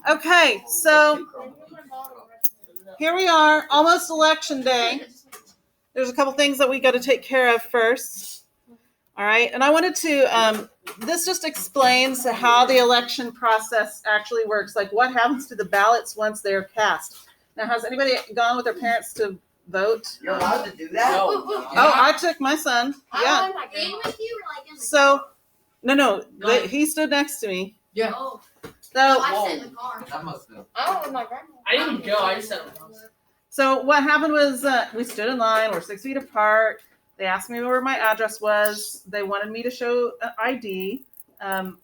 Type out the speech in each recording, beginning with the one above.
Okay, so here we are, almost election day. There's a couple things that we got to take care of first. All right, and I wanted to, this just explains how the election process actually works, like what happens to the ballots once they're cast. Now, has anybody gone with their parents to vote? You're allowed to do that? Oh, I took my son. Yeah. So, no, he stood next to me. Yeah. So, I sat in the car. That must have. I went with my grandma. I didn't even go. I just sat in the house. So what happened was we stood in line. We're 6 feet apart. They asked me where my address was. They wanted me to show an ID,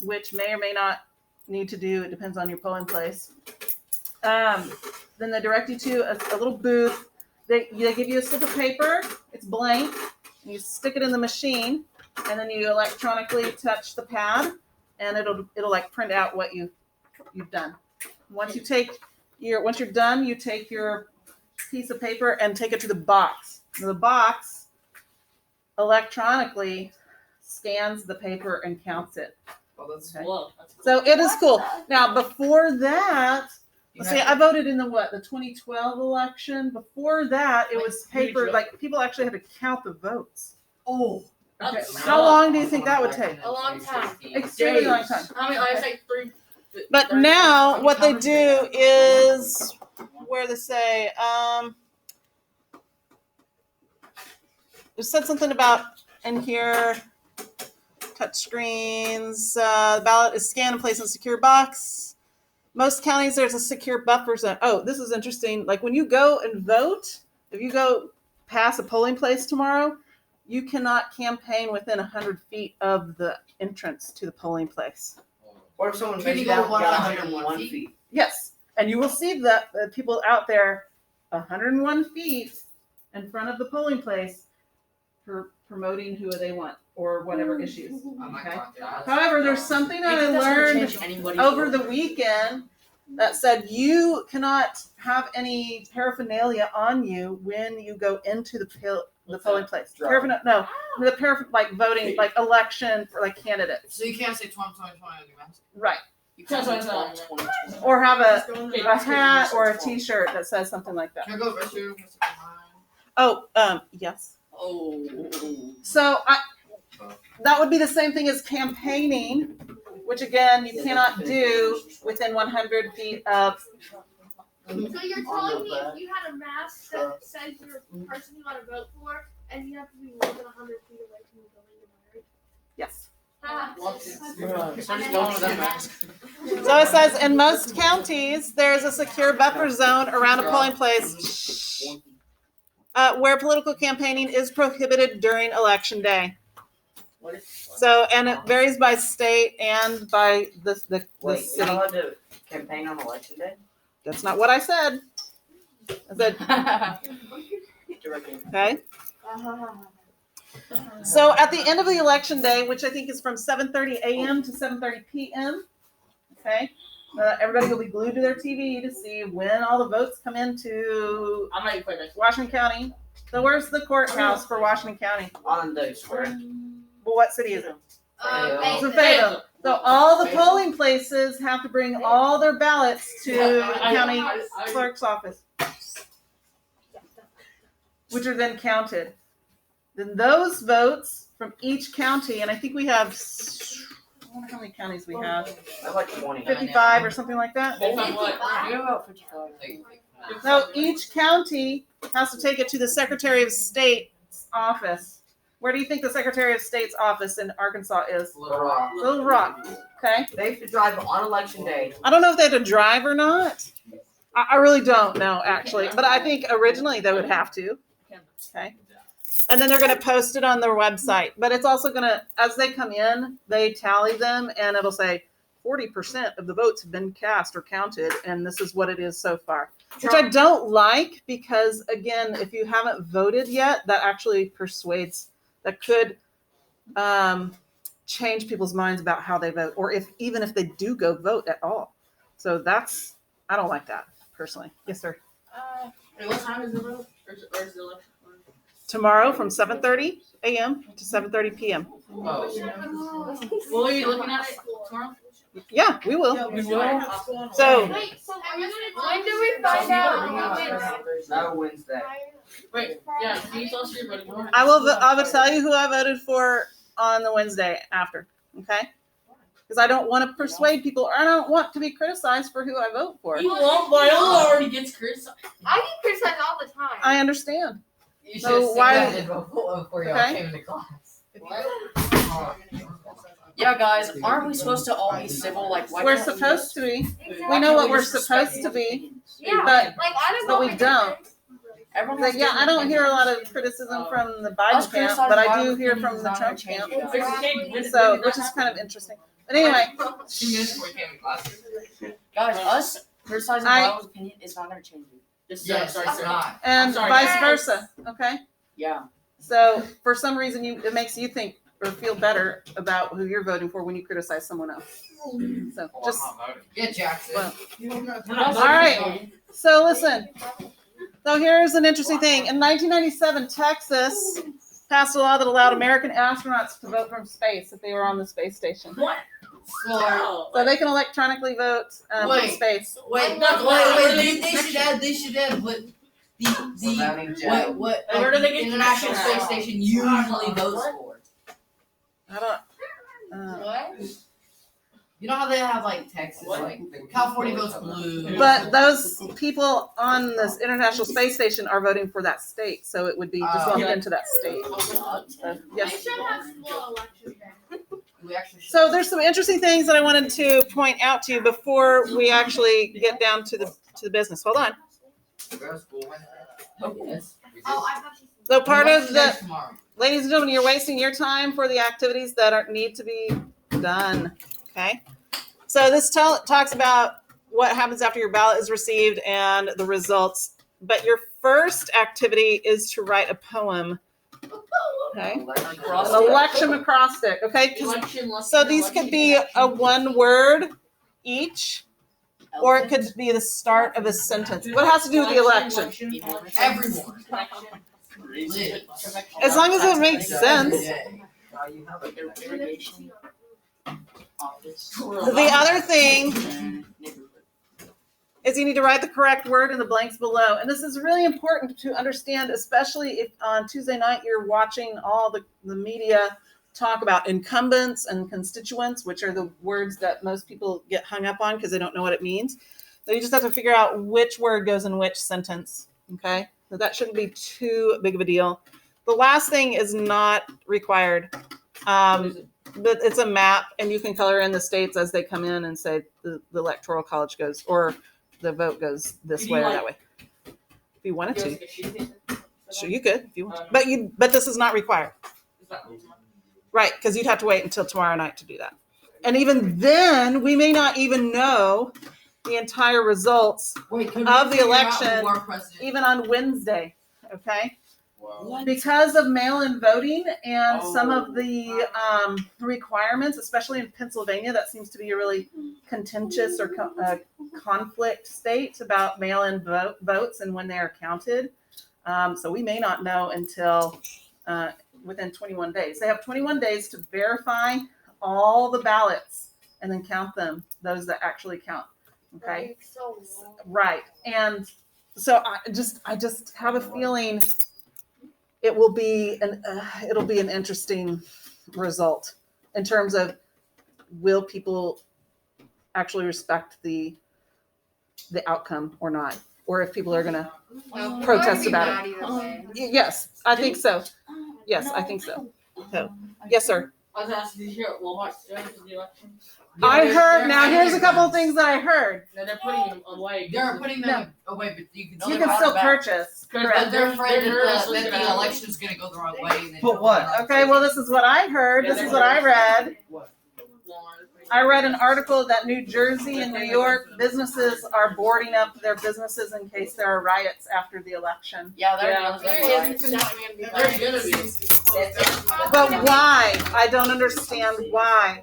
which may or may not need to do. It depends on your polling place. Then they direct you to a little booth. They give you a slip of paper. It's blank. And you stick it in the machine, and then you electronically touch the pad, and it'll like print out what you've done. Once you're done, you take your piece of paper and take it to the box. The box electronically scans the paper and counts it. Oh, that's Okay. cool. So it is cool. Now, before that, let's see, I voted in the 2012 election. Before that, it was paper. Like people actually had to count the votes. Oh. Okay. How long do you think that would take? A long time. Extremely long time. I mean, I was like 3. But now what they do is where they say, it said something about in here, touch screens, the ballot is scanned and placed in a secure box. Most counties, there's a secure buffer zone. Oh, this is interesting. Like when you go and vote, if you go past a polling place tomorrow, you cannot campaign within 100 feet of the entrance to the polling place. What if someone Can makes you that go 101 feet? Yes, and you will see that people out there 101 feet in front of the polling place for promoting who they want or whatever issues. Okay. However, there's something that I learned over the weekend that said you cannot have any paraphernalia on you when you go into the polling place. Like voting, like election for like candidates. So you can't say 2020 on your mask. Right. You can't say 2020. Or have a hat or a T-shirt that says something like that. Can I go restroom? Oh, yes. Oh. So that would be the same thing as campaigning, which again you cannot do within 100 feet of. So you're telling me if you had a mask that says you're the person you want to vote for, and you have to be more than 100 feet away from the building to wear it? Yes. So it says in most counties there's a secure buffer zone around a polling place where political campaigning is prohibited during election day. So, and it varies by state and by the Wait, city. you're not allowed to campaign on election day? That's not what I said. I said, okay. So at the end of the election day, which I think is from 7:30 a.m. to 7:30 p.m., everybody will be glued to their TV to see when all the votes come into I'm ready for this. Washington County. So where's the courthouse for Washington County? Onondaga Square. Well, what city is it? It's in Fayetteville. Fayetteville. So all the polling places have to bring all their ballots to the county clerk's office, which are then counted. Then those votes from each county, and I think we have, I wonder how many counties we have, I have like 20. 55 or something like that. Based on what? You're about 55. So each county has to take it to the Secretary of State's office. Where do you think the Secretary of State's office in Arkansas is? Little Rock. Little Rock. Okay. They have to drive on election day. I don't know if they have to drive or not. I really don't know, actually. But I think originally they would have to. Okay. And then they're going to post it on their website. But it's also going to, as they come in, they tally them, and it'll say 40% of the votes have been cast or counted, and this is what it is so far. Which I don't like because, again, if you haven't voted yet, that actually that could change people's minds about how they vote, or even if they do go vote at all. So I don't like that personally. Yes, sir. And what time is the vote? Or is the election? Tomorrow from 7:30 a.m. to 7:30 p.m. Well, are you looking at it tomorrow? Yeah, we will. We will. So Wait, so when do we find out? No, Wednesday. Wait, yeah, can you tell us your voting? I will tell you who I voted for on the Wednesday after. Okay. Because I don't want to persuade people, or I don't want to be criticized for who I vote for. You won't, Viola already gets criticized. I get criticized all the time. I understand. You So should have why- seen that before y'all Okay. came into class. Yeah, guys, aren't we supposed to all be civil? Like, why We're can't we supposed just- to be. Exactly. We know what we we're just respect supposed to be. Yeah, but- like I don't but know we what don't. difference. Everyone But has yeah, I don't different hear a lot opinions. of criticism from the Us Biden camp, criticizing but I Biden's do hear opinion from is the not Trump gonna camp. change it. So, which is kind of interesting. But anyway, 2 minutes before you came in class. Guys, us criticizing I- Biden's opinion is not going to change it. Yes, sorry, it's sir. not. and I'm sorry. vice Yes. versa. Okay. Yeah. So for some reason, it makes you think or feel better about who you're voting for when you criticize someone else. So Well, just I'm not voting. Yeah, Jackson. well, all right. So listen. So here's an interesting thing. In 1997, Texas passed a law that allowed American astronauts to vote from space if they were on the space station. What? Well, So they can electronically vote from Wait. space. wait, That's they should add what Without any joke. what And where do they get International connections Space from? Station usually votes for. I don't. What? You know how they have like Texas, like California votes blue. But those people on this International Space Station are voting for that state, so it would be just lumped into that state. So, They yes. should have full election day. We actually should. So there's some interesting things that I wanted to point out to you before we actually get down to the business. Hold on. Go to school Wednesday. Yes. Oh, I thought you So part of the, Tomorrow. ladies and gentlemen, you're wasting your time for the activities that need to be done. Okay. So this talks about what happens after your ballot is received and the results. But your first activity is to write a poem. Okay. An election acrostic. Okay. 'Cause- So these could be a one word each, or it could be the start of a sentence. What has to do with the election? Everyone. Lit. As long as it makes sense. Irrigation. Office. The other thing is you need to write the correct word in the blanks below. And this is really important to understand, especially if on Tuesday night you're watching all the media talk about incumbents and constituents, which are the words that most people get hung up on because they don't know what it means. So you just have to figure out which word goes in which sentence. Okay. So that shouldn't be too big of a deal. The last thing is not required. But it's a map, and you can color in the states as they come in and say the electoral college goes, or the vote goes this way or that way. If you wanted to, sure you could if you want. But this is not required, right? Because you'd have to wait until tomorrow night to do that, and even then, we may not even know the entire results Wait, could Of we the figure out election, who our president- even on Wednesday. Okay. Wow. Because of mail-in voting and some of the requirements, especially in Pennsylvania, that seems to be a really contentious or conflict state about mail-in votes and when they are counted. So we may not know until within 21 days. They have 21 days to verify all the ballots and then count them, those that actually count. Okay. So long. Right. And so I just have a feeling it will be it'll be an interesting result in terms of will people actually respect the outcome or not, or if people are going to Well, protest we're about gonna be mad either way. yes, I think so. Yes, I think so. So, yes, sir. I was asking, did you hear what Walmart's doing for the election? I they're- heard. they're Now, adding here's a it couple of back. things that I heard. No, they're putting them away. They're putting them away, but you can You still can buy still them back. purchase. But But Correct. they're afraid They're nervous that what's the gonna happen. election's gonna go the wrong way. And then Put what? Okay. Well, this is what I heard. This is what I read. I read an article that New Jersey and New York businesses are boarding up their businesses in case there are riots after the election. Yeah, they're Yeah, There is definitely gonna be There's gonna be. But why? I don't understand why.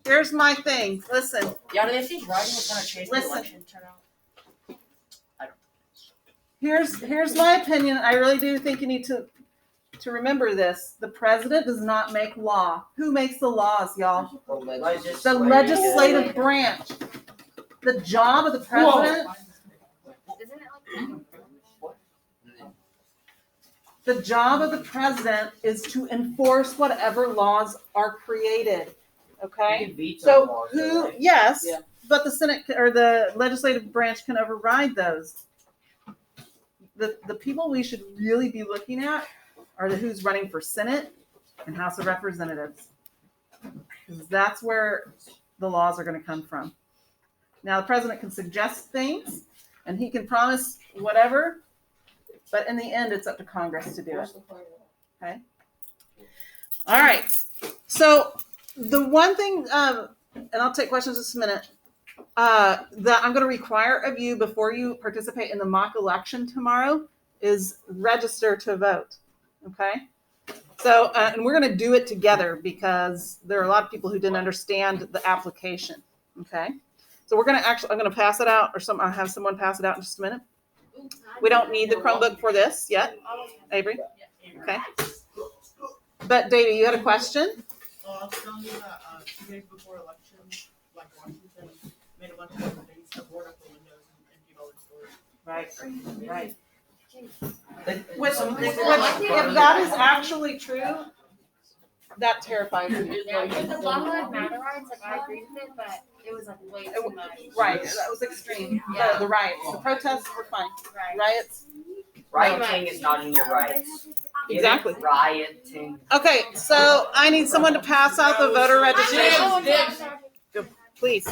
Here's my thing. Listen, Yeah, do they think writing is going to change the Listen. election turnout? here's my opinion. I really do think you need to to remember this. The president does not make law. Who makes the laws, y'all? The legislative branch. The job of the president, Isn't it like the job of the president is to enforce whatever laws are created. Okay? So who, yes, Yeah. but the Senate or the legislative branch can override those. The people we should really be looking at are the who's running for Senate and House of Representatives. Because that's where the laws are going to come from. Now, the president can suggest things and he can promise whatever, but in the end, it's up to Congress to do it. Okay? All right. So, the one thing, and I'll take questions in just a minute, that I'm going to require of you before you participate in the mock election tomorrow is register to vote. Okay? So, and we're going to do it together because there are a lot of people who didn't understand the application. Okay? So we're going to I'm going to pass it out, or I'll have someone pass it out in just a minute. We don't need the Chromebook for this yet, Avery. Okay. But Davey, you had a question? I was telling you that 2 days before election, like Washington made a bunch of things to board up the windows and emptied all the stores. Right. Something If that is actually true, that terrifies me. Yeah, with the Black Lives Matter riots, like I agree with it, but it was like way too much. Right, that was extreme. Yeah. The riots, the protests were fine. Right. Riots. Rioting is not in your rights. Exactly. Rioting. Okay, so I need someone to pass out the voter registration, please.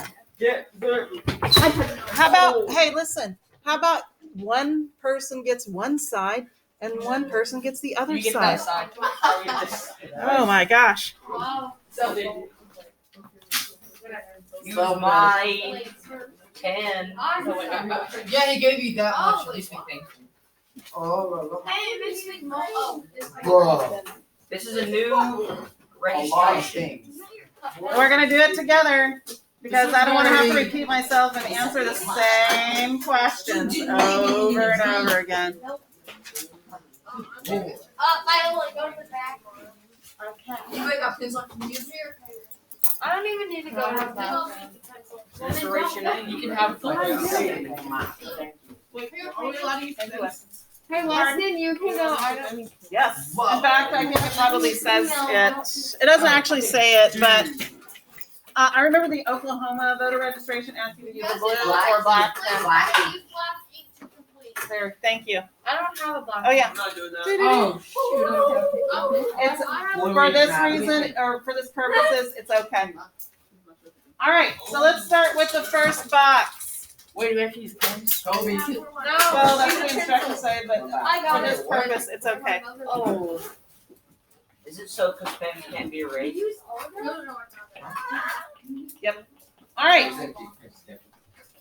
How about, hey, listen, how about one person gets one side and one person gets the other You get side? that side. Oh my gosh. Use my 10. Yeah, he gave you that much. At least we think. Hey, it makes me more. Oh, Bro, This is a new a lot of registration. things. We're gonna do it together because I don't want to have to repeat myself and answer the same questions over and over again. Viola, go to the back. You wake up, pins like you here. I don't even need to go to the bathroom. Restoration, you can have Hey, Weston, you can go. Yes. In fact, I think it probably says it. It doesn't actually say it, but I remember the Oklahoma voter registration asked you to use a blue or black pen. There, thank you. I don't have a black. Oh yeah. I'm not doing that. Oh, It's I for this reason or for this purposes, it's okay. All right, so let's start with the first box. Wait, we have to use pens? Toby. Well, that's what the instructions say, but I for got this it. purpose, it's okay. Oh. Is it so because pens can't be erased? All right,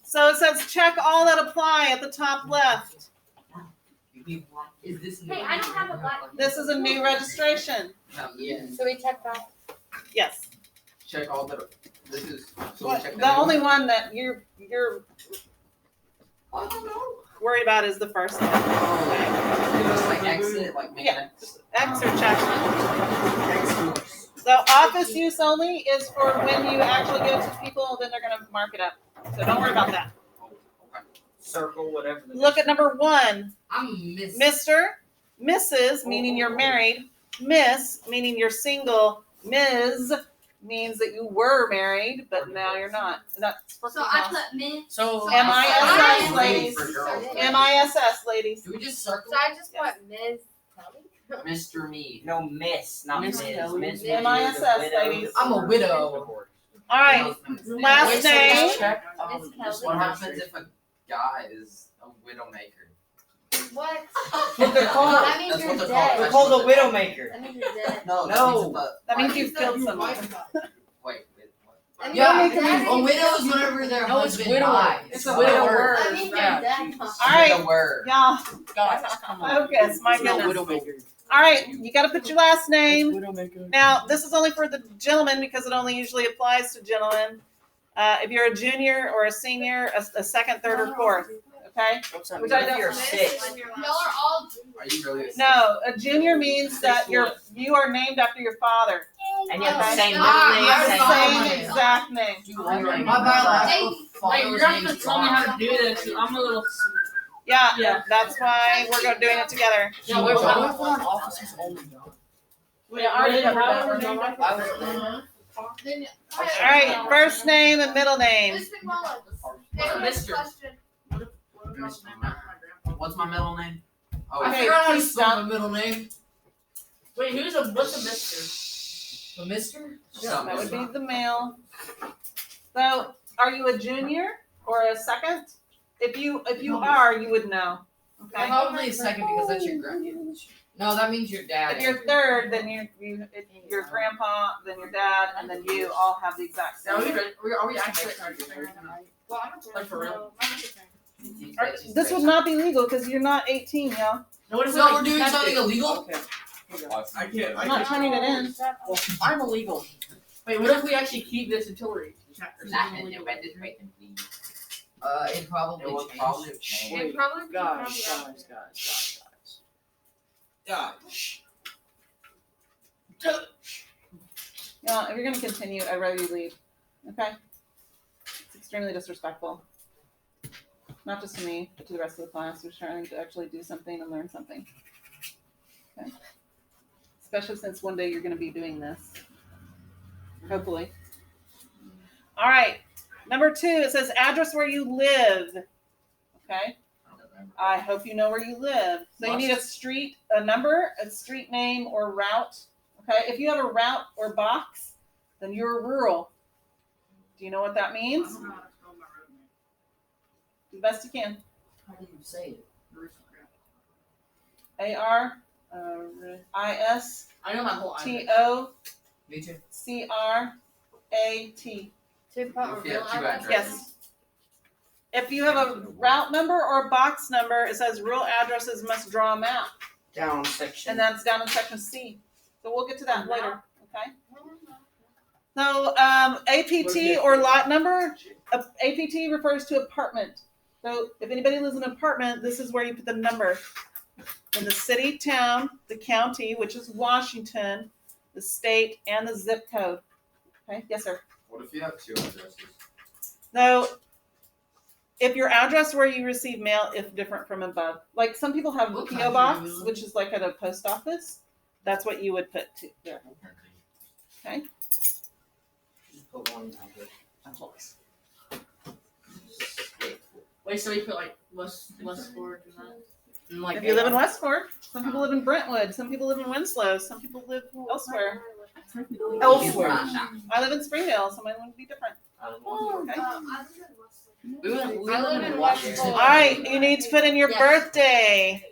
so it says check all that apply at the top left. Is this Hey, I don't have a black. This is a new registration. Yeah. So we check that. Yes. Check all the, this is, so we check The only one that you're worried about is the first one. Okay. Just like exit, like make Yeah. an X or check. So office use only is for when you actually give it to people, then they're gonna mark it up. So don't worry about that. Circle, whatever. Look at number 1. I'm Miss. Mr., Mrs., meaning you're married. Miss, meaning you're single. Ms. means that you were married, but now you're not. That's for So I females. put men. So MISS, ladies. for girls. MISS, ladies. Do we just circle? So I just put Ms. Mr. Me. No, miss, not Miss Ms. Kelly. Miss MISS, means a widow. ladies. I'm a widow. All right, last Wait, so name. let's check, It's Kelly. What happens if a guy is a widowmaker? What? What they're called. That means That's you're what they're called. dead. They're called a widowmaker. That means you're dead. No, No. That means you've killed someone. Wait, That means Yeah, you're dead. a widow is whenever their No, it's husband widower. dies. It's a widower. That means you're Yeah. dead. All right, Widower. y'all, Guys, come on. focus, my No goodness. widowmaker. All right, you gotta put your last name. Widowmaker. Now, this is only for the gentlemen because it only usually applies to gentlemen. If you're a junior or a senior, a second, third, or fourth, okay? What's that? Which I What if don't- you're six? Y'all are all Are you really? No, a junior means that you are named after your father. And you have the same Ah, middle I name, was same fine. Same exact name. My biological Hey, father you're was gonna have named to tell me how John. to do this. I'm a little. Yeah, Yeah. that's why we're doing it together. Yeah, wait, Why do what? I put on officers only John? Wait, I already covered that. have named after. I was Then, All right, first name and middle name. Miss McMullen. Hey, Mister. next question. What's my middle name? Oh, I Okay, forgot how to please spell stop. my middle name. Wait, what's a mister? The Mister? Yeah, that would be the male. So, are you a junior or a second? If you are, you would know. Okay. Probably a second because that's your grand. No, that means your dad. If you're third, then your grandpa, then your dad, and then you all have the exact Are we same. ready? Are we actually starting? Well, I don't Like for real? This would not be legal because you're not 18, y'all. No, what if So we're doing something illegal? Okay. I can't. I'm not turning it in. Well, I'm illegal. Wait, what if we actually keep this until we're It probably It would changed. probably change. It probably Guys. Yeah, if you're gonna continue, I'd rather you leave. Okay? It's extremely disrespectful. Not just to me, but to the rest of the class who's trying to actually do something and learn something. Okay? Especially since one day you're gonna be doing this. Hopefully. All right. Number 2, it says address where you live. Okay? I hope you know where you live. So you need a street, a number, a street name, or route. Okay, if you have a route or box, then you're rural. Do you know what that means? Do the best you can. How do you say it? ARISTOCRAT. I know my whole Me too. If you have 2 addresses. Yes. If you have a route number or a box number, it says rural addresses must draw a map. Down section. And that's down in section C. So we'll get to that later, okay? So APT or lot number, APT refers to apartment. So if anybody lives in an apartment, this is where you put the number. In the city, town, the county, which is Washington, the state, and the zip code. Okay, yes, sir. What if you have 2 addresses? So if your address where you receive mail is different from above, like some people have a What PO country box, are you in? which is like at a post office, that's what you would put to there. Just put one address. Wait, so we put like Westport and that? And like If you live in Westport, some people live in Brentwood, some people live in Winslow, some people live elsewhere. Elsewhere. I live in Springdale, so mine would be different. Okay. we live I live in Washington. All right, you need to put in your Yes. birthday.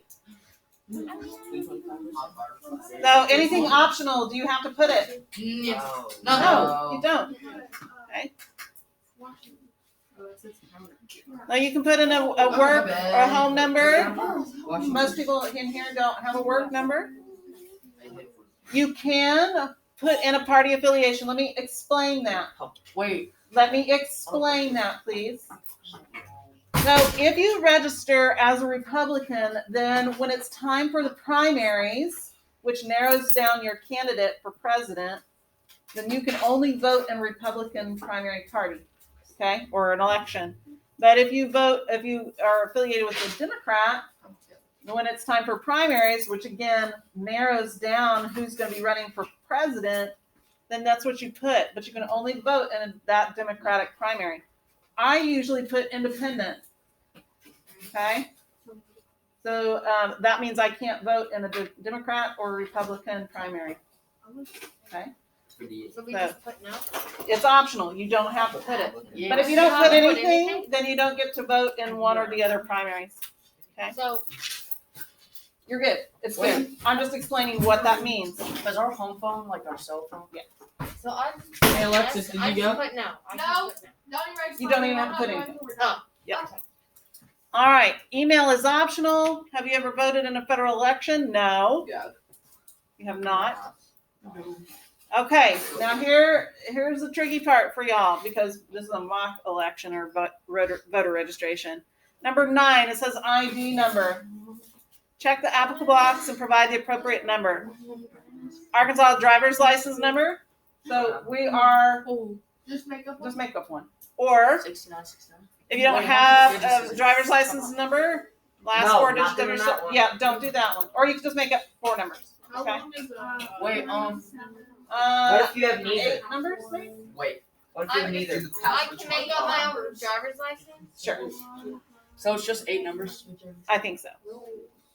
So anything optional, do you have to put it? Yeah. Oh. No, you don't. Now you can put in a work or a home number. Washington. Most people in here don't have a work number. You can put in a party affiliation. Let me explain that. Wait. Let me explain that, please. So if you register as a Republican, then when it's time for the primaries, which narrows down your candidate for president, then you can only vote in Republican primary party, okay, or an election. But if you are affiliated with a Democrat, when it's time for primaries, which again narrows down who's going to be running for president, then that's what you put. But you can only vote in that Democratic primary. I usually put independent. Okay? So that means I can't vote in a Democrat or Republican primary. Okay? So we just put no? It's optional. You don't have to put it. Yeah. But if you You don't don't put have to put anything, anything? then you don't get to vote in one or the other primaries. So You're good. It's Wait. good. I'm just explaining what that means. Is our home phone like our cell phone? so I Hey Alexis, did I you just go? put no. I No. just put no. You don't even have to put anything. Oh. Yeah. All right. Email is optional. Have you ever voted in a federal election? No. Yeah. You have not. Okay. Now here's the tricky part for y'all because this is a mock election or voter registration. Number 9, it says ID number. Check the applicable box and provide the appropriate number. Arkansas driver's license number. So we are, Just make up one. just make up one. Or 69. if you don't have a driver's license number, last No, four not digits of doing your, that one. yeah, don't do that one. Or you can just make up 4 numbers. How Okay. long is Wait, What if you have neither? 8 numbers, maybe? Wait. What if you have neither? I can make up my own driver's license. Sure, So it's just 8 numbers. I think so.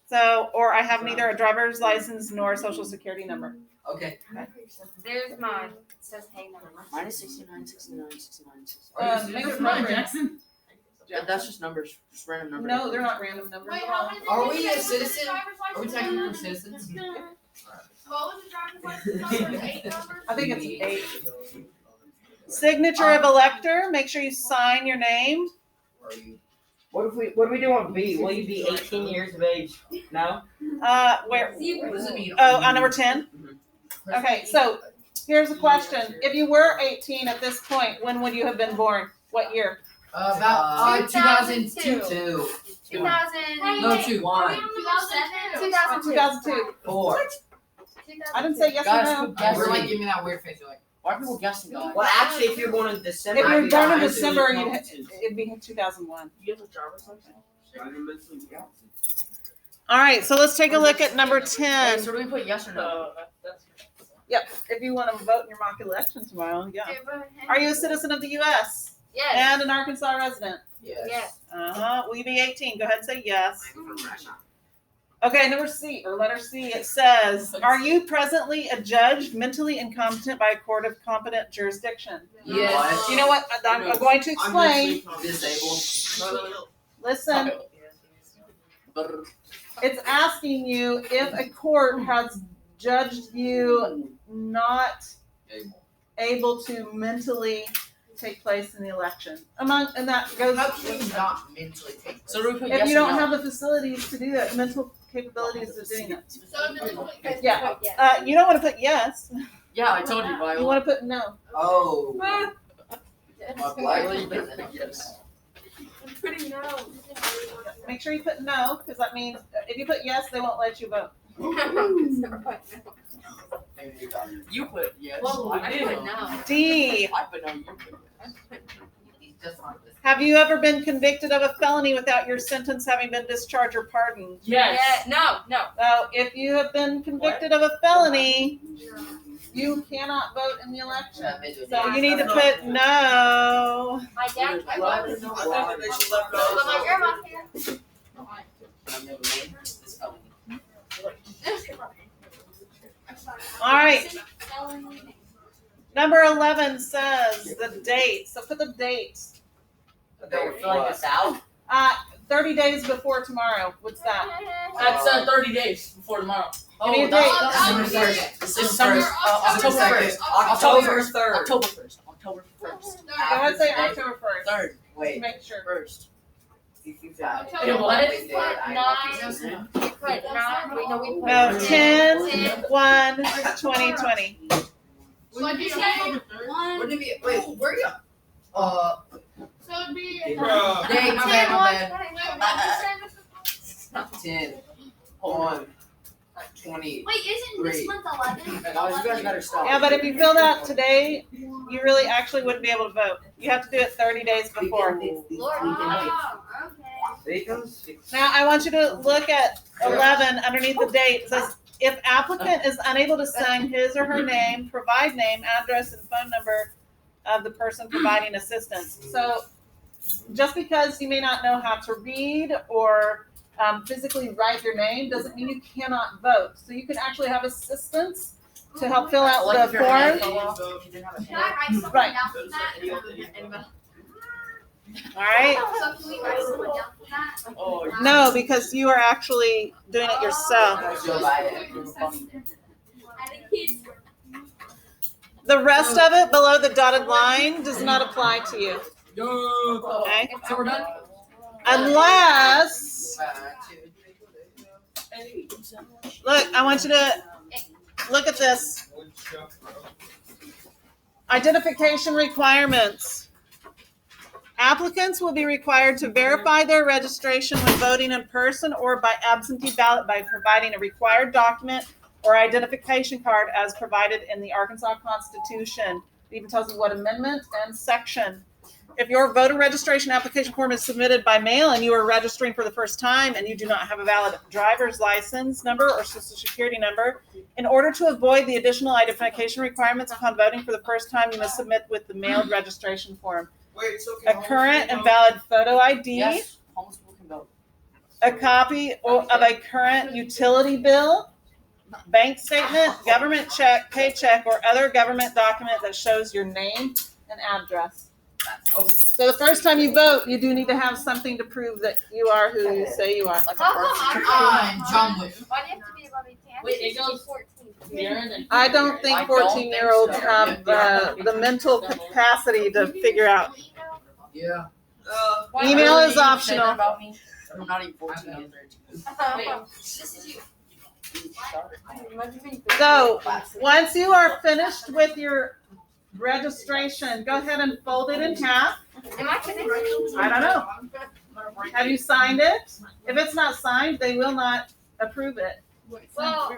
So, or I have neither a driver's license nor a social security number. Okay. There's mine. It says hey number. Mine is 69. Make it appropriate. That's just numbers, just random numbers. No, they're not random numbers. Wait, how many? Are did we you a say was the citizen? driver's Are we license technically number? citizens? What was the driver's license number? 8 numbers? I think it's 8. Signature of elector. Make sure you sign your name. What do we do on B? Will you be 18 years of age? No? Where? What does it mean? Oh, on number 10? Okay, so here's a question. If you were 18 at this point, when would you have been born? What year? About 2002. 2. 2000. No, 2. 1. 2002. 2002. 4. I didn't say yes or Guys, no. who guessed? We're like giving me that weird face. You're like, Why are people guessing that? Well, actually, if you're born in December. If you're I'd be born in fine. December, it'd be 2001. You have a driver's license? All right, so let's take a look at number Hey, 10. so do we put yes or no? Yep, if you want to vote in your mock election tomorrow, yeah. Are you a citizen of the U.S. Yes. and an Arkansas resident? Yes. Will you be 18? Go ahead and say yes. Okay, number C, or letter C, it says, are you presently adjudged mentally incompetent by a court of competent jurisdiction? yes. You know what? I'm going to explain. Disabled. Listen, it's asking you if a court has judged you not able to mentally take place in the election. And that goes, How can you not mentally take So do we put if yes you or don't no? have the facilities to do that, mental capabilities of doing that. So if Yeah. You don't want to put yes. Yeah, I told you, You Viola. want to put no. Oh. Viola, you better put yes. Pretty no. Make sure you put no, because that means if you put yes, they won't let you vote. You put yes. Well, I I did. put no. D, I put no, you put yes. He's just like this. have you ever been convicted of a felony without your sentence having been discharged or pardoned? Yes. No. So if you have been convicted of a felony, you cannot vote in the election. So you need to put no. My dad. I thought they should let But my grandma can. I've never made this felony. All right. Number 11 says the date. So put the date. They're filling this out. 30 days before tomorrow. What's that? That's 30 days before tomorrow. Give me a that's date. December 1st. October 1st. October 3rd. October 1st. October 1st. Go ahead and say October 1st. 3rd. To Wait. make sure. 1st. Okay, what? We put 9. We put 9. We know we put No, 10, 10. 1, 2020. What'd you say? Wouldn't it be? Wait, where are you? So it'd be. Dang, my bad, my bad. Wait, what 10. 1. 20. Wait, isn't this 3. month 11? Guys, you guys better stop. Yeah, but if you filled out today, you really actually wouldn't be able to vote. You have to do it 30 days before. Lord, oh, okay. Now, I want you to look at 11 underneath the date. It says, if applicant is unable to sign his or her name, provide name, address, and phone number of the person providing assistance. So just because you may not know how to read or physically write your name doesn't mean you cannot vote. So you can actually have assistance to help fill out Like the if your hand form. fell off, you didn't have a Can hand. I write someone Right. down for that? All right? So can we write someone down for that? Oh, No, because you are actually doing it yourself. Joe Biden. The rest of it below the dotted line does not apply to you. Okay? So we're done? Unless, look, I want you to look at this. Identification requirements. Applicants will be required to verify their registration when voting in person or by absentee ballot by providing a required document or identification card as provided in the Arkansas Constitution. It even tells you what amendment and section. If your voter registration application form is submitted by mail and you are registering for the first time and you do not have a valid driver's license number or social security number, in order to avoid the additional identification requirements upon voting for the first time, you must submit with the mailed registration form a current and valid photo ID, Yes, homeless people can vote. a copy of a current utility bill, bank statement, government check, paycheck, or other government document that shows your name and address. So the first time you vote, you do need to have something to prove that you are who you say you are. Like a How birth come certificate. I'm John Wick. Why do you have to be above 18? Wait, it goes 14. Here and then. I don't think I don't 14-year-olds think so. have the mental capacity to figure out. Yeah. Email is Say that optional. about me. I'm not even 14 yet. Wait. This is you. So once you are finished with your registration, go ahead and fold it in half. Am I finished? I don't know. Have you signed it? If it's not signed, they will not approve it. Well,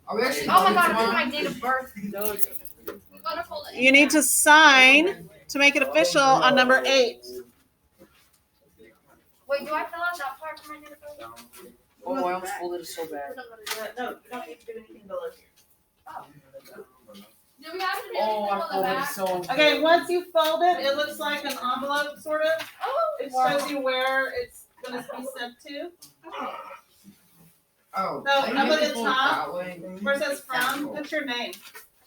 Are we actually oh my voting god, I tomorrow? put my date of birth. We gotta fold it. You need to sign to make it official on number 8. Wait, do I fill out that part for my date of birth? Oh, I almost folded it so bad. No, you don't need to do anything below here. Do we have to do Oh, anything I on the folded it back? so. Okay, once you fold it, it looks like an envelope, sort of. Oh, It shows you where it's gonna be sent to. Oh. So, I up need at to the fold top, that way. where it says from, put your name,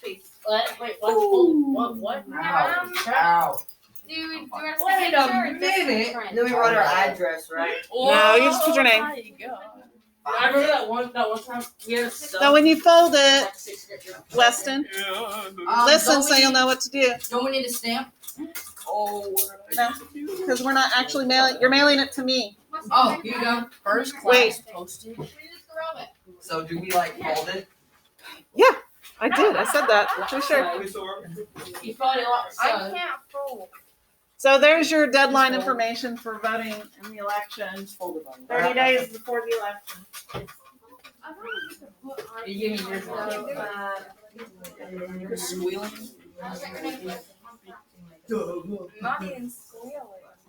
please. What? Wait, what? Ow. Ow. do you have to Wait signature or a just minute. print? Then we write our address, right? No, you just put your name. I remember that one time we had a sub. So when you fold it, like 6th grade. Weston, Um, listen don't so we you'll need- know what to do. Don't we need a stamp? Oh, what did I do? Because we're not actually mailing, you're mailing it to me. What's the Oh, next here you one? go. First class Wait. posted. We just throw it. So do we like hold it? I did, I said that, for sure. You probably lost. I can't fold. So there's your deadline information for voting in the election, Fold it on. 30 days before the election. I thought we just put on. You give me yours. You're squealing. Not even squealing.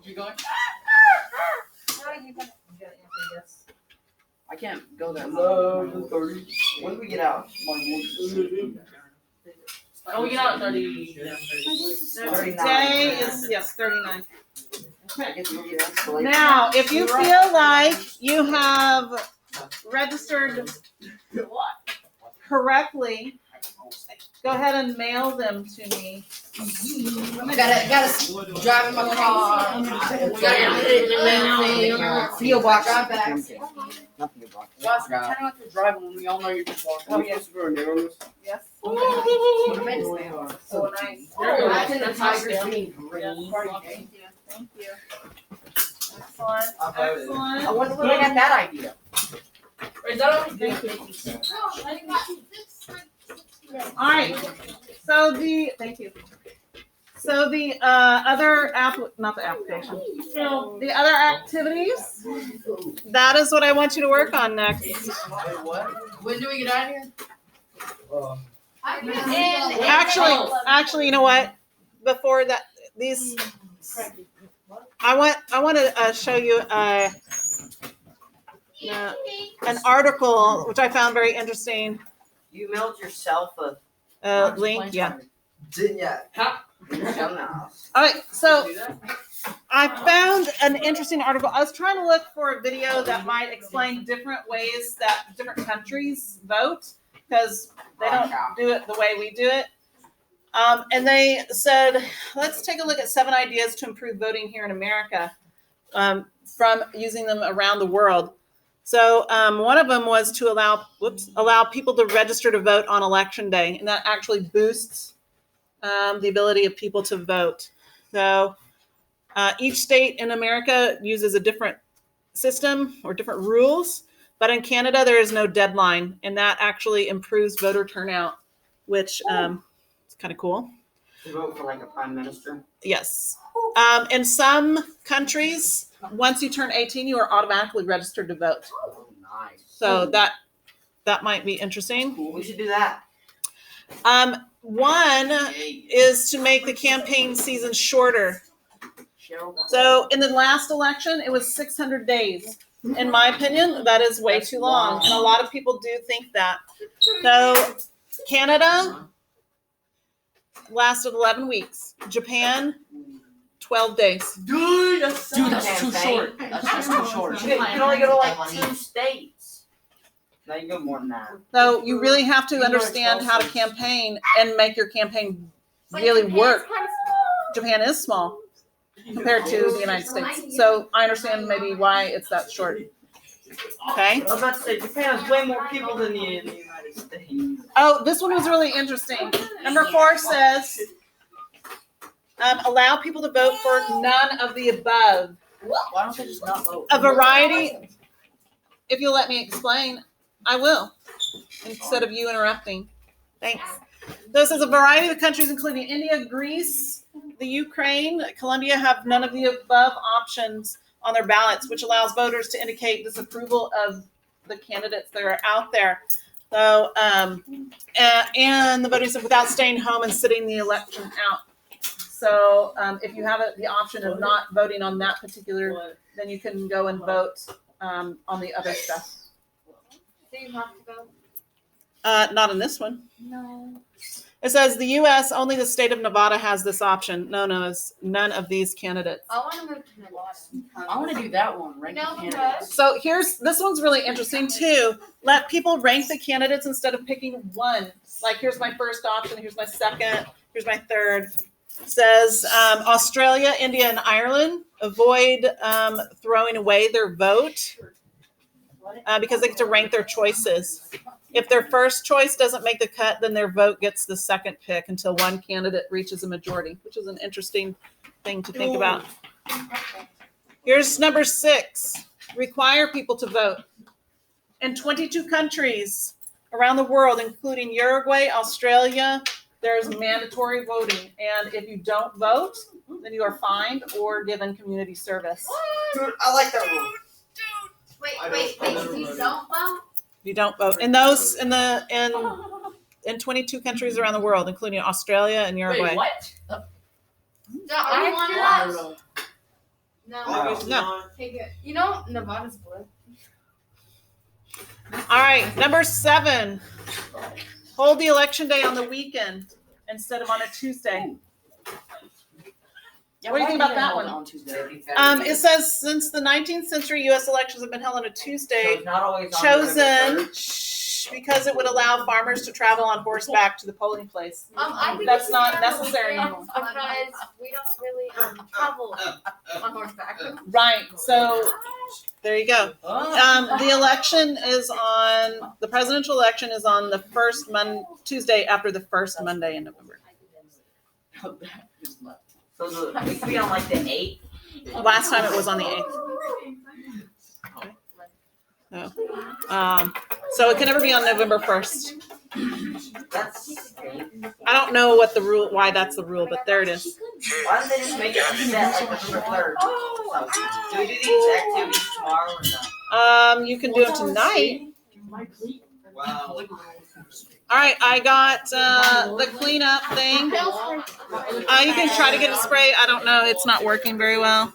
You going? No, you can. I can't go that Hello, high. 30. When do we get out? Oh, we get out at 30. Today is, yes, 39. I guess we'll get escalated. Now, if you feel like you have registered correctly, go ahead and mail them to me. Gotta drive in my car. Feel box. Drive back. Nothing about it. Guys, we're trying not to drive when we all know you're just walking. Oh, yes, we're narrows. Yes. So nice. Imagine the tigers being Yes, green. thank you, thank you. Excellent, I excellent. wonder where they got that idea. Is that always good? No, I got 6. All right, so thank you. So the other not the application, the other activities, that is what I want you to work on next. When do we get out of here? Actually, you know what? Before that, I want to show you an article which I found very interesting. You mailed yourself a Link, yeah. didn't yet. How? Dumbass. All right, so Do that? I found an interesting article. I was trying to look for a video that might explain different ways that different countries vote because they don't do it the way we do it. And they said, let's take a look at 7 ideas to improve voting here in America from using them around the world. So one of them was to allow people to register to vote on election day, and that actually boosts the ability of people to vote. So each state in America uses a different system or different rules, but in Canada there is no deadline, and that actually improves voter turnout, which is kind of cool. To vote for like a prime minister. Yes. In some countries, once you turn 18, you are automatically registered to vote. Oh, nice. So that might be interesting. Cool. We should do that. One is to make the campaign season shorter. So in the last election, it was 600 days. In my opinion, that is way too long. And a lot of people do think that. So Canada lasted 11 weeks. Japan, 12 days. Dude, that's Dude, that's too short. That's just too short. You can only go to like 2 states. Now you go more than that. So you really have to understand how to campaign and make your campaign really work. Japan is small compared to the United States. So I understand maybe why it's that short. Okay. I was about to say, Japan has way more people than the United States. Oh, this one was really interesting. Number 4 says, allow people to vote for none of the above. Why don't they just not vote? A variety. If you'll let me explain, I will, instead of you interrupting. Thanks. This is a variety of countries, including India, Greece, the Ukraine, Colombia, have none of the above options on their ballots, which allows voters to indicate disapproval of the candidates that are out there. So, and the voting said without staying home and sitting the election out. So, if you have the option of not voting on that particular, then you can go and vote on the other stuff. Do you have to go? Not in this one. No. It says the U.S. only the state of Nevada has this option. No, it's none of these candidates. I want to move to Nevada. I want to do that one. Rank No, the candidates. So this one's really interesting too. Let people rank the candidates instead of picking one. Like here's my first option, here's my second, here's my third. It says Australia, India, and Ireland avoid throwing away their vote because they get to rank their choices. If their first choice doesn't make the cut, then their vote gets the second pick until one candidate reaches a majority, which is an interesting thing to think about. Here's number 6. Require people to vote. In 22 countries around the world, including Uruguay, Australia, there's mandatory voting. And if you don't vote, then you are fined or given community service. Dude, I like that rule. Wait, if you don't vote? You don't vote. In 22 countries around the world, including Australia and Uruguay. Wait, what? No, are you one of those? No. No. Okay, good. You know, Nevada's blue. All right, number 7. Hold the election day on the weekend instead of on a Tuesday. Yeah, What do you think about that why one? on Tuesday? It says since the 19th century, U.S. elections have been held on a So Tuesday, it's not always on chosen November because it would allow farmers to travel on horseback to the polling place. I think That's we should not have a necessary weekend anymore. because we don't really travel on horseback. Right. So there you go. The election is on the presidential election is on the first Tuesday after the first Monday in November. So it could be on like the 8th. Last time it was on the 8th. So it can never be on November 1st. That's. I don't know what the rule, why that's the rule, but there it is. Why don't they just make it set like November 3rd? So, do we do these activities tomorrow or not? You can do it tonight. Wow. All right, I got the cleanup thing. You can try to get a spray. I don't know. It's not working very well.